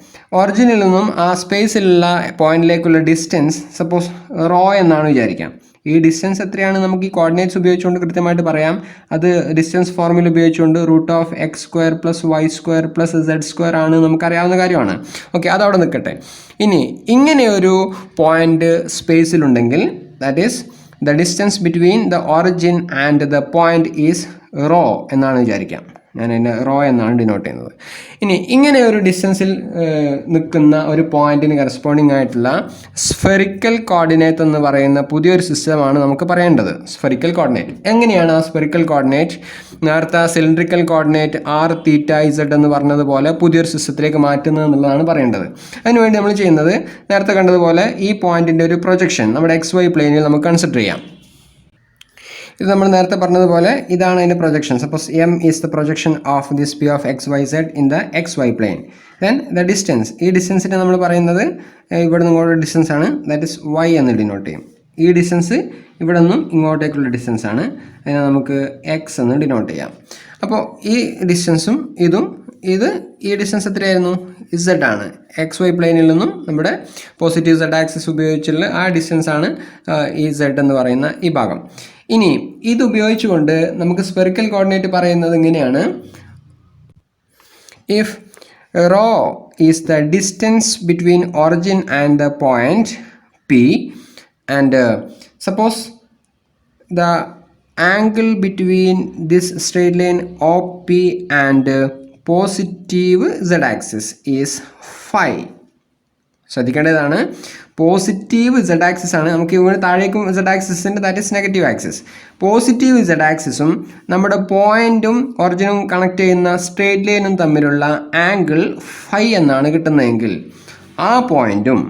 ഒറിജിനിൽ നിന്നും ആ സ്പേസിലുള്ള പോയിന്റിലേക്കുള്ള ഡിസ്റ്റൻസ് സപ്പോസ് റോ എന്നാണ് വിചാരിക്കാം. ഈ ഡിസ്റ്റൻസ് എത്രയാണ് നമുക്ക് ഈ കോർഡിനേറ്റ്സ് ഉപയോഗിച്ചുകൊണ്ട് കൃത്യമായിട്ട് പറയാം. അത് ഡിസ്റ്റൻസ് ഫോർമുല ഉപയോഗിച്ചുകൊണ്ട് √(x² + y² + z² ആണ്, നമുക്കറിയാവുന്ന കാര്യമാണ്. ഓക്കെ, അതവിടെ നിൽക്കട്ടെ. ഇനി ഇങ്ങനെ ഒരു പോയിന്റ് സ്പേസിലുണ്ടെങ്കിൽ that is the distance between the origin and the point is rho എന്നാണ് വിചാരിക്കാം. ഞാൻ അതിനെ റോ എന്നാണ് ഡിനോട്ട് ചെയ്യുന്നത്. ഇനി ഇങ്ങനെ ഒരു ഡിസ്റ്റൻസിൽ നിൽക്കുന്ന ഒരു പോയിന്റിന് കറസ്പോണ്ടിങ് ആയിട്ടുള്ള സ്ഫെറിക്കൽ കോർഡിനേറ്റ് എന്ന് പറയുന്ന പുതിയൊരു സിസ്റ്റമാണ് നമുക്ക് പറയേണ്ടത്. സ്ഫെറിക്കൽ കോർഡിനേറ്റ് എങ്ങനെയാണ് ആ സ്ഫെറിക്കൽ കോർഡിനേറ്റ് നേരത്തെ സിലിണ്ടറിക്കൽ കോർഡിനേറ്റ് r θ z എന്ന് പറഞ്ഞതുപോലെ പുതിയൊരു സിസ്റ്റത്തിലേക്ക് മാറ്റുന്നത് എന്നുള്ളതാണ് പറയേണ്ടത്. അതിനുവേണ്ടി നമ്മൾ ചെയ്യുന്നത് നേരത്തെ കണ്ടതുപോലെ ഈ പോയിന്റിൻ്റെ ഒരു പ്രൊജക്ഷൻ നമ്മുടെ XY പ്ലെയിനിൽ നമുക്ക് കൺസിഡർ ചെയ്യാം. ഇത് നമ്മൾ നേരത്തെ പറഞ്ഞതുപോലെ ഇതാണ് അതിൻ്റെ projection. Suppose M is the projection of this p of x y z in the XY plane. Then the distance, ഈ ഡിസ്റ്റൻസിനെ നമ്മൾ പറയുന്നത് ഇവിടെ നിന്ന് ഇങ്ങോട്ട് ഡിസ്റ്റൻസ് ആണ്, ദാറ്റ് ഇസ് y എന്ന് ഡിനോട്ട് ചെയ്യും. ഈ ഡിസ്റ്റൻസ് ഇവിടെ നിന്നും ഇങ്ങോട്ടേക്കുള്ള ഡിസ്റ്റൻസ് ആണ്, അതിനെ നമുക്ക് x എന്ന് ഡിനോട്ട് ചെയ്യാം. അപ്പോൾ ഈ ഡിസ്റ്റൻസും ഈ ഡിസ്റ്റൻസ് എത്രയായിരുന്നു? Z ആണ്. XY പ്ലെയിനിൽ നിന്നും നമ്മുടെ പോസിറ്റീവ് Z ആക്സിസ് ഉപയോഗിച്ചുള്ള ആ ഡിസ്റ്റൻസ് ആണ് ഈ Z എന്ന് പറയുന്ന ഈ ഭാഗം. ഇനി ഇത് ഉപയോഗിച്ചുകൊണ്ട് നമുക്ക് സ്ഫെറിക്കൽ കോർഡിനേറ്റ് പറയുന്നത് ഇങ്ങനെയാണ്. If rho is the distance between origin and the point P and suppose the angle between this straight line OP and positive z-axis is phi. ശ്രദ്ധിക്കേണ്ടതാണ്, പോസിറ്റീവ് z ആക്സിസ് ആണ്. നമുക്ക് ഇവിടെ താഴേക്കും z ആക്സിസിൻ്റെ, that is negative axis. Positive z ആക്സിസും നമ്മുടെ പോയിന്റും ഒറിജിനും കണക്ട് ചെയ്യുന്ന സ്ട്രേറ്റ് ലൈനും തമ്മിലുള്ള ആംഗിൾ ഫൈ എന്നാണ് കിട്ടുന്നതെങ്കിൽ ആ പോയിന്റും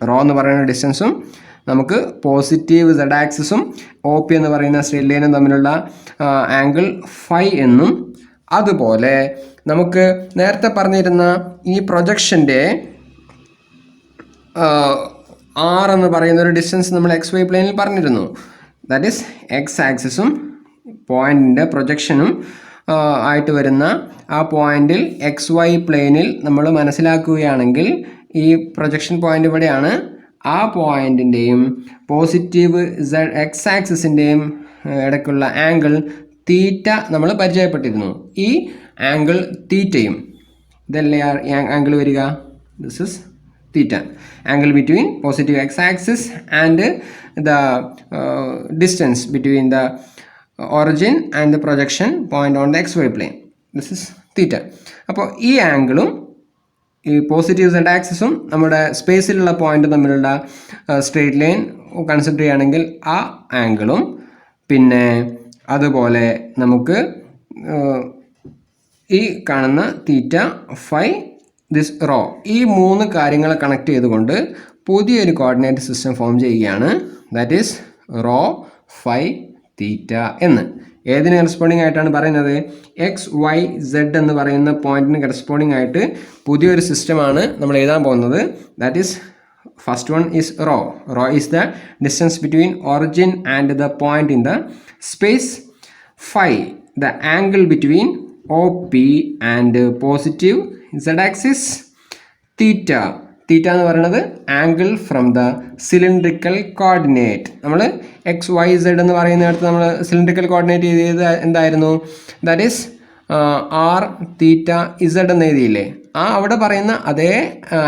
റോ എന്ന് പറയുന്ന ഡിസ്റ്റൻസും നമുക്ക് പോസിറ്റീവ് z ആക്സിസും ഒ പി എന്ന് പറയുന്ന സ്ട്രേറ്റ് ലൈനും തമ്മിലുള്ള ആംഗിൾ ഫൈ എന്നും, അതുപോലെ നമുക്ക് നേരത്തെ പറഞ്ഞിരുന്ന ഈ പ്രൊജക്ഷൻ്റെ ആർ എന്ന് പറയുന്ന ഒരു ഡിസ്റ്റൻസ് നമ്മൾ എക്സ് വൈ പ്ലെയിനിൽ പറഞ്ഞിരുന്നു. ദാറ്റ് ഈസ് എക്സ് ആക്സിസും പോയിൻറ്റിൻ്റെ പ്രൊജക്ഷനും ആയിട്ട് വരുന്ന ആ പോയിൻറ്റിൽ എക്സ് വൈ പ്ലെയിനിൽ നമ്മൾ മനസ്സിലാക്കുകയാണെങ്കിൽ ഈ പ്രൊജക്ഷൻ പോയിൻ്റ് ഇവിടെയാണ്. ആ പോയിൻറ്റിൻ്റെയും പോസിറ്റീവ് എക്സ് ആക്സിസിൻ്റെയും ഇടയ്ക്കുള്ള ആംഗിൾ തീറ്റ നമ്മൾ പരിചയപ്പെട്ടിരുന്നു. ഈ ആംഗിൾ തീറ്റയും ഇതല്ലേ ആംഗിൾ വരിക, this is theta, angle between positive x-axis and the distance between the origin and the projection point on the xy plane. This is theta. അപ്പോൾ ഈ ആംഗിളും ഈ പോസിറ്റീവ് z ആക്സിസും നമ്മുടെ സ്പേസിലുള്ള പോയിന്റ് തമ്മിലുള്ള സ്ട്രേറ്റ് ലൈൻ കൺസിഡർ ചെയ്യുകയാണെങ്കിൽ ആ ആംഗിളും, പിന്നെ അതുപോലെ നമുക്ക് ഈ കാണുന്ന തീറ്റ ഫൈ ദിസ് റോ, ഈ മൂന്ന് കാര്യങ്ങളെ കണക്ട് ചെയ്തുകൊണ്ട് പുതിയൊരു കോർഡിനേറ്റ് സിസ്റ്റം ഫോം ചെയ്യുകയാണ്. ദാറ്റ് ഈസ് റോ ഫൈ തീറ്റ എന്ന്. ഏതിന് കറസ്പോണ്ടിങ് ആയിട്ടാണ് പറയുന്നത്? എക്സ് വൈ സെഡ് എന്ന് പറയുന്ന പോയിന്റിന് കറസ്പോണ്ടിങ് ആയിട്ട് പുതിയൊരു സിസ്റ്റമാണ് നമ്മൾ എഴുതാൻ പോകുന്നത്. That is first one is rho. Rho is the distance between origin and the point in the space. Phi the angle between O P and positive z axis. Theta, theta എന്ന് പറയുന്നത് angle from the cylindrical coordinate. നമ്മൾ എക്സ് വൈ സെഡ് എന്ന് പറയുന്നിടത്ത് നമ്മൾ സിലിണ്ട്രിക്കൽ കോർഡിനേറ്റ് ചെയ്തത് എന്തായിരുന്നു? That is r theta z എന്ന് എഴുതിയില്ലേ, ആ അവിടെ പറയുന്ന അതേ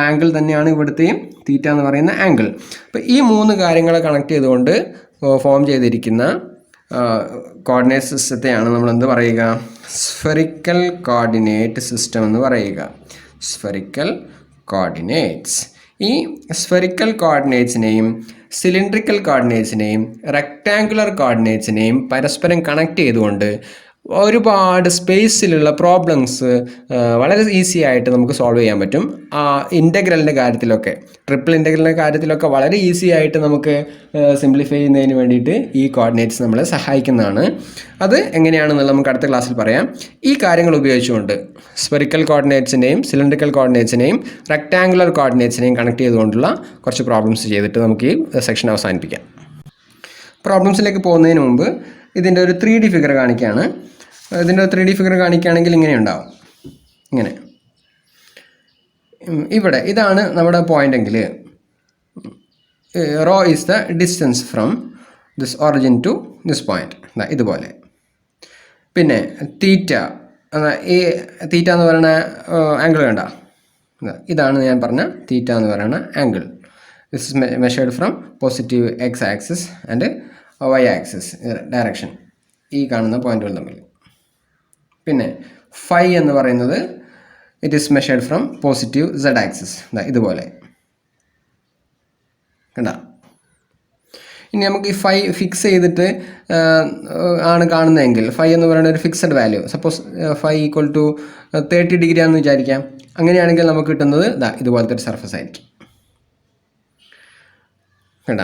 ആംഗിൾ തന്നെയാണ് ഇവിടുത്തെയും തീറ്റ എന്ന് പറയുന്ന ആംഗിൾ. അപ്പോൾ ഈ മൂന്ന് കാര്യങ്ങളെ കണക്ട് ചെയ്തുകൊണ്ട് ഫോം ചെയ്തിരിക്കുന്ന കോർഡിനേറ്റ് സിസ്റ്റത്തെയാണ് നമ്മൾ എന്ത് പറയുക? സ്ഫെറിക്കൽ കോർഡിനേറ്റ് സിസ്റ്റം എന്ന് പറയുക. Spherical coordinates. ഈ സ്ഫെറിക്കൽ കോർഡിനേറ്റ്സിനെയും സിലിണ്ട്രിക്കൽ കോർഡിനേറ്റ്സിനെയും റെക്ടാങ്കുലർ കോർഡിനേറ്റ്സിനെയും പരസ്പരം കണക്ട് ചെയ്തുകൊണ്ട് ഒരുപാട് സ്പേസിലുള്ള പ്രോബ്ലംസ് വളരെ ഈസി ആയിട്ട് നമുക്ക് സോൾവ് ചെയ്യാൻ പറ്റും. ഇൻ്റഗ്രലിൻ്റെ കാര്യത്തിലൊക്കെ, ട്രിപ്പിൾ ഇൻ്റഗ്രലിൻ്റെ കാര്യത്തിലൊക്കെ വളരെ ഈസി ആയിട്ട് നമുക്ക് സിംപ്ലിഫൈ ചെയ്യുന്നതിന് വേണ്ടിയിട്ട് ഈ കോർഡിനേറ്റ്സ് നമ്മളെ സഹായിക്കുന്നതാണ്. അത് എങ്ങനെയാണെന്നുള്ളത് നമുക്ക് അടുത്ത ക്ലാസ്സിൽ പറയാം. ഈ കാര്യങ്ങൾ ഉപയോഗിച്ചുകൊണ്ട് സ്ഫെറിക്കൽ കോർഡിനേറ്റ്സിനെയും സിലിണ്ട്രിക്കൽ കോർഡിനേറ്റ്സിനെയും റെക്ടാങ്കുലർ കോർഡിനേറ്റ്സിനെയും കണക്ട് ചെയ്തുകൊണ്ടുള്ള കുറച്ച് പ്രോബ്ലംസ് ചെയ്തിട്ട് നമുക്ക് ഈ സെക്ഷൻ അവസാനിപ്പിക്കാം. പ്രോബ്ലംസിലേക്ക് പോകുന്നതിന് മുമ്പ് ഇതിൻ്റെ ഒരു 3D ഫിഗർ കാണിക്കുകയാണ്. ഇതിൻ്റെ 3D ഫിഗർ കാണിക്കുകയാണെങ്കിൽ ഇങ്ങനെ ഉണ്ടാവും. ഇങ്ങനെ ഇവിടെ ഇതാണ് നമ്മുടെ പോയിൻ്റ് എങ്കിൽ rho is the distance from this origin to this point, ഇതുപോലെ. പിന്നെ തീറ്റ, ഈ തീറ്റ എന്ന് പറയുന്ന ആംഗിൾ കണ്ട, ഇതാണ് ഞാൻ പറഞ്ഞ തീറ്റ എന്ന് പറയുന്ന angle. This is measured from positive x axis and y axis direction, ഈ കാണുന്ന പോയിന്റുകൾ തമ്മിൽ. പിന്നെ ഫൈ എന്ന് പറയുന്നത് it is measured from positive z axis, ഇതുപോലെ കണ്ട. ഇനി നമുക്ക് ഈ ഫൈ ഫിക്സ് ചെയ്തിട്ട് ആണ് കാണുന്നതെങ്കിൽ, ഫൈ എന്ന് പറയുന്ന ഒരു fixed value, suppose phi equal to 30 degree ആണെന്ന് വിചാരിക്കാം. അങ്ങനെയാണെങ്കിൽ നമുക്ക് കിട്ടുന്നത് ഇതുപോലത്തെ ഒരു സർഫസ് ആയിരിക്കും കണ്ട.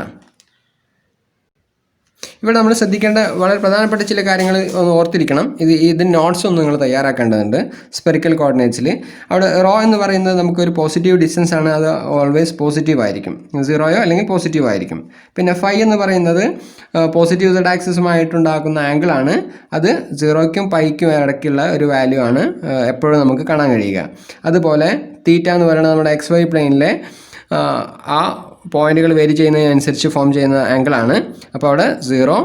ഇവിടെ നമ്മൾ ശ്രദ്ധിക്കേണ്ട വളരെ പ്രധാനപ്പെട്ട ചില കാര്യങ്ങൾ ഒന്ന് ഓർത്തിരിക്കണം. ഇത് നോട്ട്സ് ഒന്ന് നിങ്ങൾ തയ്യാറാക്കേണ്ടതുണ്ട്. സ്പെറിക്കൽ കോർഡിനേറ്റ്സിൽ അവിടെ റോ എന്ന് പറയുന്നത് നമുക്കൊരു പോസിറ്റീവ് ഡിസ്റ്റൻസ് ആണ്, അത് ഓൾവേസ് പോസിറ്റീവ് ആയിരിക്കും, 0യോ അല്ലെങ്കിൽ പോസിറ്റീവ് ആയിരിക്കും. പിന്നെ ഫൈ എന്ന് പറയുന്നത് പോസിറ്റീവ് z ആക്സിസുമായിട്ടുണ്ടാക്കുന്ന ആംഗിളാണ്, അത് 0ക്കും പൈക്കും ഇടയ്ക്കുള്ള ഒരു വാല്യൂ ആണ് എപ്പോഴും നമുക്ക് കാണാൻ കഴിയുക. അതുപോലെ തീറ്റ എന്ന് പറയുന്നത് നമ്മുടെ എക്സ് വൈ പ്ലെയിനിലെ ആ പോയിന്റുകൾ വേരി ചെയ്യുന്നതിനനുസരിച്ച് ഫോം ചെയ്യുന്ന ആംഗിളാണ്. അപ്പോൾ അവിടെ 0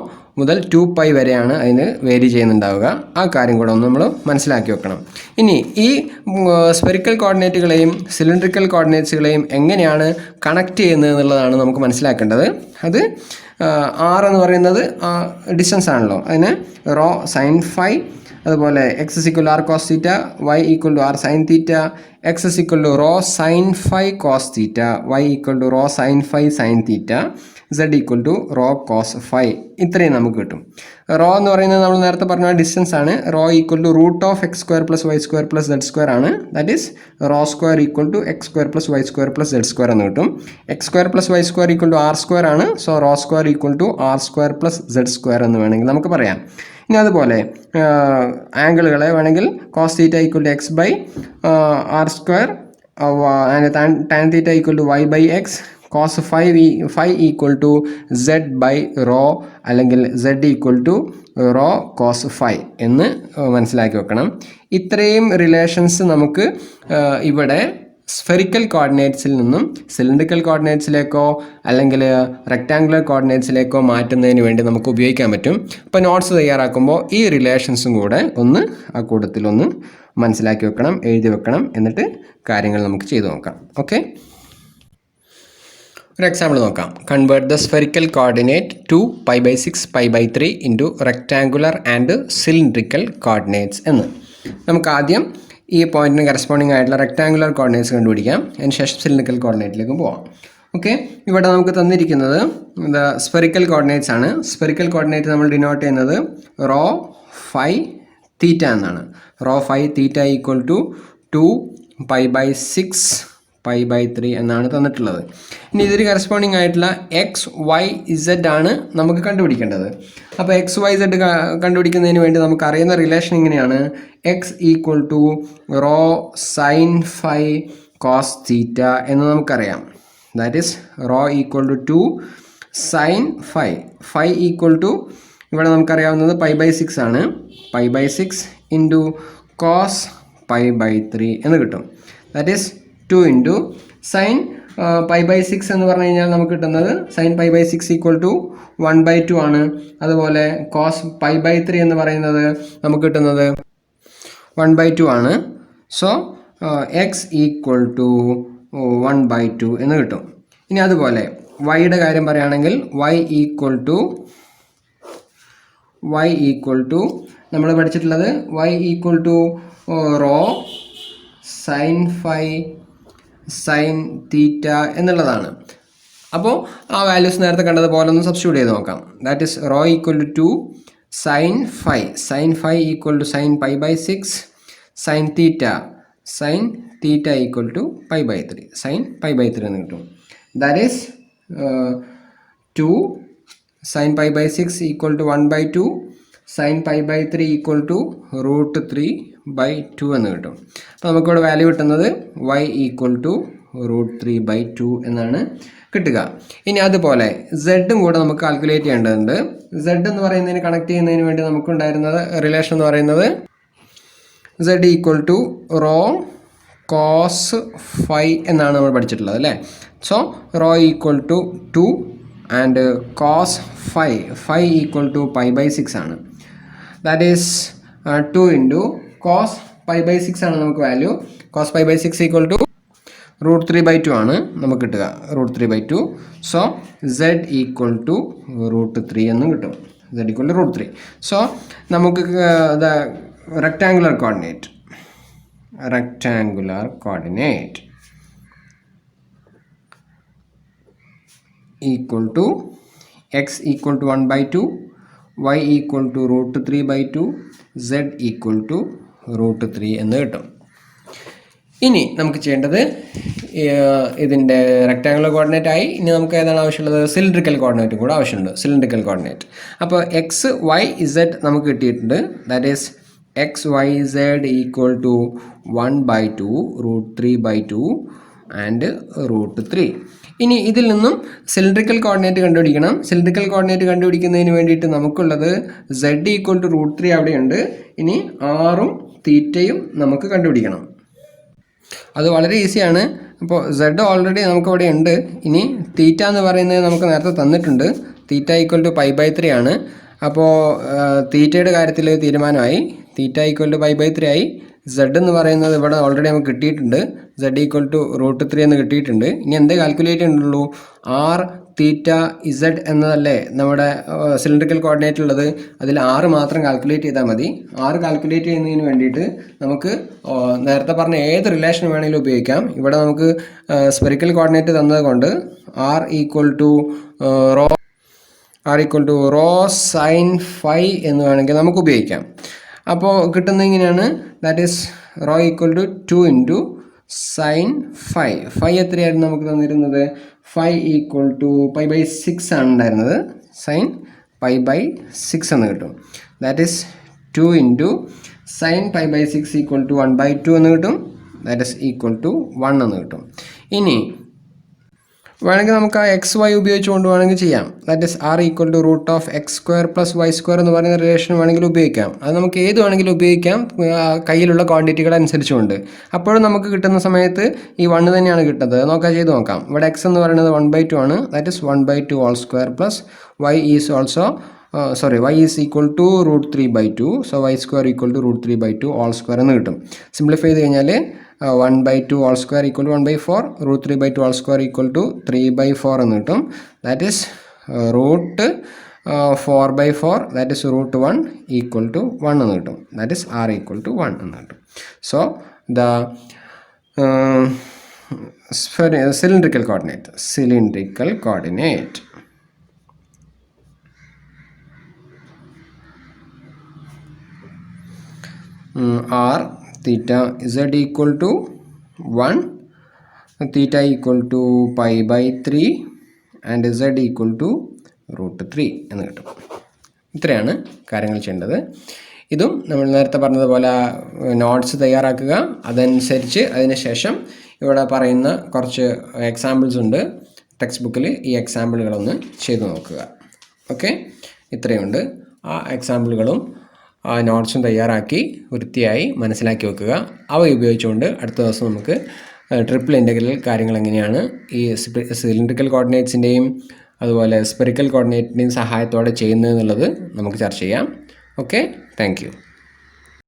മുതൽ 2π വരെയാണ് അതിന് വേരി ചെയ്യുന്നുണ്ടാവുക. ആ കാര്യം കൂടെ ഒന്ന് നമ്മൾ മനസ്സിലാക്കി വെക്കണം. ഇനി ഈ സ്പെറിക്കൽ കോർഡിനേറ്റുകളെയും സിലിണ്ട്രിക്കൽ കോർഡിനേറ്റ്സുകളെയും എങ്ങനെയാണ് കണക്ട് ചെയ്യുന്നത് എന്നുള്ളതാണ് നമുക്ക് മനസ്സിലാക്കേണ്ടത്. അത് ആർ എന്ന് പറയുന്നത് ഡിസ്റ്റൻസ് ആണല്ലോ, അതിന് റോ സൈൻ ഫൈ, അതുപോലെ x is equal to r cos theta, y equal to r sine theta, x is equal to rho sine phi cos theta, y equal to rho sine phi sine theta, z equal to rho cos phi. ഇത്രയും നമുക്ക് കിട്ടും. റോ എന്ന് പറയുന്നത് നമ്മൾ നേരത്തെ പറഞ്ഞ ഡിസ്റ്റൻസ് ആണ്. Rho equal to root of x square plus y square plus z square ആണ്. That is rho square equal to x square plus y square plus z square എന്ന് കിട്ടും. X square plus y square equal to r square ആണ്. So rho square equal to r square plus z square എന്ന് വേണമെങ്കിൽ നമുക്ക് പറയാം. ഇനി അതുപോലെ ആംഗിളുകളെ വേണമെങ്കിൽ cos theta equal to x by r square, tan theta equal to y by x, cos phi equal to z by rho, അല്ലെങ്കിൽ z equal to rho cos phi എന്ന് മനസ്സിലാക്കി വെക്കണം. ഇത്രയും റിലേഷൻസ് നമുക്ക് ഇവിടെ സ്ഫെറിക്കൽ കോർഡിനേറ്റ്സിൽ നിന്നും സിലിണ്ടറിക്കൽ കോർഡിനേറ്റ്സിലേക്കോ അല്ലെങ്കിൽ റെക്റ്റാങ്കുലർ കോർഡിനേറ്റ്സിലേക്കോ മാറ്റുന്നതിന് വേണ്ടി നമുക്ക് ഉപയോഗിക്കാൻ പറ്റും. അപ്പോൾ നോട്ട്സ് തയ്യാറാക്കുമ്പോൾ ഈ റിലേഷൻസും കൂടെ ഒന്ന് ആ കൂട്ടത്തിലൊന്ന് മനസ്സിലാക്കി വെക്കണം, എഴുതി വെക്കണം. എന്നിട്ട് കാര്യങ്ങൾ നമുക്ക് ചെയ്തു നോക്കാം. ഓക്കെ, ഒരു എക്സാമ്പിൾ നോക്കാം. Convert the spherical coordinate two pi by 6 pi by 3 into rectangular and cylindrical coordinates എന്ന്. നമുക്ക് ആദ്യം ഈ പോയിന്റിന് കറസ്പോണ്ടിങ് ആയിട്ടുള്ള റെക്റ്റാങ്കുലർ കോർഡിനേറ്റ്സ് കണ്ടുപിടിക്കാം. അതിനുശേഷം സിലിണ്ടറിക്കൽ കോർഡിനേറ്റിലേക്ക് പോവാം. ഓക്കെ, ഇവിടെ നമുക്ക് തന്നിരിക്കുന്നത് സ്ഫെറിക്കൽ കോർഡിനേറ്റ്സ് ആണ്. സ്ഫെറിക്കൽ കോർഡിനേറ്റ് നമ്മൾ ഡിനോട്ട് ചെയ്യുന്നത് റോ ഫൈ തീറ്റ എന്നാണ്. Rho phi theta equal to 2 pi by 6 pi by 3 എന്നാണ് തന്നിട്ടുള്ളത്. ഇനി ഇതിന് കറസ്പോണ്ടിങ് ആയിട്ടുള്ള എക്സ് വൈ ഇസഡ് ആണ് നമുക്ക് കണ്ടുപിടിക്കേണ്ടത്. അപ്പോൾ എക്സ് വൈ ഇസഡ് കണ്ടുപിടിക്കുന്നതിന് വേണ്ടി നമുക്ക് അറിയുന്ന റിലേഷൻ ഇങ്ങനെയാണ്. X equal to rho sine phi cos theta എന്ന് നമുക്കറിയാം. That is rho equal to 2 sine phi, phi equal to ഇവിടെ നമുക്കറിയാവുന്നത് പൈ ബൈ 6 ആണ്. Pi by 6 into cos pi by 3 എന്ന് കിട്ടും. That is 2 into sine pi by 6 എന്ന് പറഞ്ഞു കഴിഞ്ഞാൽ നമുക്ക് കിട്ടുന്നത് sine pi by 6 equal to 1/2 ആണ്. അതുപോലെ കോസ് പൈ ബൈ 3 എന്ന് പറയുന്നത് നമുക്ക് കിട്ടുന്നത് 1/2 ആണ്. സോ എക്സ് ഈക്വൽ ടു 1/2 എന്ന് കിട്ടും. ഇനി അതുപോലെ വൈയുടെ കാര്യം പറയുകയാണെങ്കിൽ വൈ ഈക്വൽ ടു നമ്മൾ പഠിച്ചിട്ടുള്ളത് y equal to rho sine phi sine theta എന്നുള്ളതാണ്. അപ്പോൾ ആ വാല്യൂസ് നേരത്തെ കണ്ടതുപോലെ ഒന്ന് സബ്സ്റ്റിറ്റ്യൂട്ട് ചെയ്ത് നോക്കാം. That is rho equal to sine phi equal to sine pi by 6 sine theta equal to pi by 3 sine pi by 3 എന്ന് കിട്ടും. That is 2 sine pi by 6 equal to 1/2 sine pi by 3 equal to √3/2 എന്ന് കിട്ടും. അപ്പോൾ നമുക്കിവിടെ വാല്യൂ കിട്ടുന്നത് y ഈക്വൽ ടു √3/2 എന്നാണ് കിട്ടുക. ഇനി അതുപോലെ സെഡും കൂടെ നമുക്ക് കാൽക്കുലേറ്റ് ചെയ്യേണ്ടതുണ്ട്. സെഡ് എന്ന് പറയുന്നതിന് കണക്ട് ചെയ്യുന്നതിന് വേണ്ടി നമുക്കുണ്ടായിരുന്നത് റിലേഷൻ എന്ന് പറയുന്നത് z equal to rho cos phi എന്നാണ് നമ്മൾ പഠിച്ചിട്ടുള്ളത് അല്ലേ. So rho equal to 2 and cos phi equal to pi by 6 ആണ്. That is 2 into cos pi by 6 ആണ് നമുക്ക് value. Cos pi by 6 equal to √3/2 ആണ് നമുക്ക് കിട്ടുക, √3/2. സോ സെഡ് ഈക്വൽ ടു √3 എന്നും കിട്ടും. Z equal to √3. സോ നമുക്ക് rectangular coordinate equal to x equal to 1/2, y equal to √3/2, z equal to √3 എന്ന് കിട്ടും. ഇനി നമുക്ക് ചെയ്യേണ്ടത് ഇതിൻ്റെ റെക്റ്റാങ്കുലർ കോർഡിനേറ്റ് ആയി. ഇനി നമുക്ക് ഏതാണ് ആവശ്യമുള്ളത്? സിലിണ്ടറിക്കൽ കോർഡിനേറ്റും കൂടെ ആവശ്യമുണ്ട്. സിലിണ്ടറിക്കൽ കോർഡിനേറ്റ് അപ്പോൾ എക്സ് വൈ ഇസഡ് നമുക്ക് കിട്ടിയിട്ടുണ്ട്. That is x y z equal to 1/2 √3/2 and √3. ഇനി ഇതിൽ നിന്നും സിലിണ്ടറിക്കൽ കോർഡിനേറ്റ് കണ്ടുപിടിക്കണം. സിലിണ്ടറിക്കൽ കോർഡിനേറ്റ് കണ്ടുപിടിക്കുന്നതിന് വേണ്ടിയിട്ട് നമുക്കുള്ളത് z ഈക്വൽ ടു √3 അവിടെയുണ്ട്. ഇനി ആറും തീറ്റയും നമുക്ക് കണ്ടുപിടിക്കണം. അത് വളരെ ഈസിയാണ്. അപ്പോൾ z ഓൾറെഡി നമുക്കവിടെ ഉണ്ട്. ഇനി തീറ്റ എന്ന് പറയുന്നത് നമുക്ക് നേരത്തെ തന്നിട്ടുണ്ട്. Theta equal to pi by 3 ആണ്. അപ്പോൾ തീറ്റയുടെ കാര്യത്തിൽ തീരുമാനമായി. Theta equal to pi by 3 ആയി. സെഡ് എന്ന് പറയുന്നത് ഇവിടെ ഓൾറെഡി നമുക്ക് കിട്ടിയിട്ടുണ്ട്. സെഡ് ഈക്വൽ ടു √3 എന്ന് കിട്ടിയിട്ടുണ്ട്. ഇനി എന്തേ കാൽക്കുലേറ്റ് ചെയ്യുന്നുള്ളൂ? ആർ തീറ്റ ഇസഡ് എന്നതല്ലേ നമ്മുടെ സിലിണ്ടറിക്കൽ കോർഡിനേറ്റ് ഉള്ളത്. അതിൽ ആറ് മാത്രം കാൽക്കുലേറ്റ് ചെയ്താൽ മതി. ആറ് കാൽക്കുലേറ്റ് ചെയ്യുന്നതിന് വേണ്ടിയിട്ട് നമുക്ക് നേരത്തെ പറഞ്ഞ ഏത് റിലേഷൻ വേണമെങ്കിലും ഉപയോഗിക്കാം. ഇവിടെ നമുക്ക് സ്പെറിക്കൽ കോർഡിനേറ്റ് തന്നത് കൊണ്ട് r equal to rho sine phi എന്ന് വേണമെങ്കിൽ നമുക്ക് ഉപയോഗിക്കാം. അപ്പോൾ കിട്ടുന്നത് ഇങ്ങനെയാണ്. That is rho equal to 2 into sine phi. Phi എത്രയായിരുന്നു നമുക്ക് തന്നിരുന്നത്? ഫൈ ഈക്വൽ ടു π/6 ആണ് ഉണ്ടായിരുന്നത്. സൈൻ π/6 എന്ന് കിട്ടും. That is 2 into sine π/6 equal to 1/2 എന്ന് കിട്ടും. ദാറ്റ് ഈസ് ഈക്വൽ ടു 1 എന്ന് കിട്ടും. ഇനി വേണമെങ്കിൽ നമുക്ക് ആ XY ഉപയോഗിച്ചുകൊണ്ട് വേണമെങ്കിൽ ചെയ്യാം. That is r equal to √(x² + y² എന്ന് പറയുന്ന റിലേഷൻ വേണമെങ്കിൽ ഉപയോഗിക്കാം. അത് നമുക്ക് ഏത് വേണമെങ്കിലും ഉപയോഗിക്കാം, കയ്യിലുള്ള ക്വാണ്ടിറ്റികൾ അനുസരിച്ചുകൊണ്ട്. അപ്പോഴും നമുക്ക് കിട്ടുന്ന സമയത്ത് ഈ 1 തന്നെയാണ് കിട്ടുന്നത്. ചെയ്ത് നോക്കാം. ഇവിടെ x എന്ന് പറയുന്നത് 1/2 ആണ്. That is 1/2 2 plus y is also y is equal to √3/2. So y² equal to √3/2 2 എന്ന് കിട്ടും. സിംപ്ലിഫൈ ചെയ്ത് കഴിഞ്ഞാൽ 1/2 2 ഈക്വൽ ടു 1/4, √3/2 2 ഈക്വൽ ടു 3/4 എന്ന് കിട്ടും. That is √4/4, that is √1 equal to 1 എന്ന് കിട്ടും. That is r equal to 1 എന്ന് കിട്ടും. So the cylindrical coordinate r theta z equal to 1, theta equal to π/3 and z equal to √3 എന്ന് കിട്ടും. ഇത്രയാണ് കാര്യങ്ങൾ ചെയ്യേണ്ടത്. ഇതും നമ്മൾ നേരത്തെ പറഞ്ഞതുപോലെ നോട്ട്സ് തയ്യാറാക്കുക. അതനുസരിച്ച് അതിനുശേഷം ഇവിടെ പറയുന്ന കുറച്ച് എക്സാമ്പിൾസ് ഉണ്ട് ടെക്സ്റ്റ് ബുക്കിൽ. ഈ എക്സാമ്പിളുകളൊന്ന് ചെയ്തു നോക്കുക. ഓക്കെ, ഇത്രയുണ്ട്. ആ എക്സാമ്പിളുകളും ആ നോട്ട്സും തയ്യാറാക്കി വൃത്തിയായി മനസ്സിലാക്കി വെക്കുക. അവ ഉപയോഗിച്ചുകൊണ്ട് അടുത്ത ദിവസം നമുക്ക് ട്രിപ്പിൾ ഇൻ്റഗ്രൽ കാര്യങ്ങൾ എങ്ങനെയാണ് ഈ സിലിണ്ടറിക്കൽ കോർഡിനേറ്റ്സിൻ്റെയും അതുപോലെ സ്പെറിക്കൽ കോർഡിനേറ്റിൻ്റെയും സഹായത്തോടെ ചെയ്യുന്നത് എന്നുള്ളത് നമുക്ക് ചർച്ച ചെയ്യാം. Okay, thank you.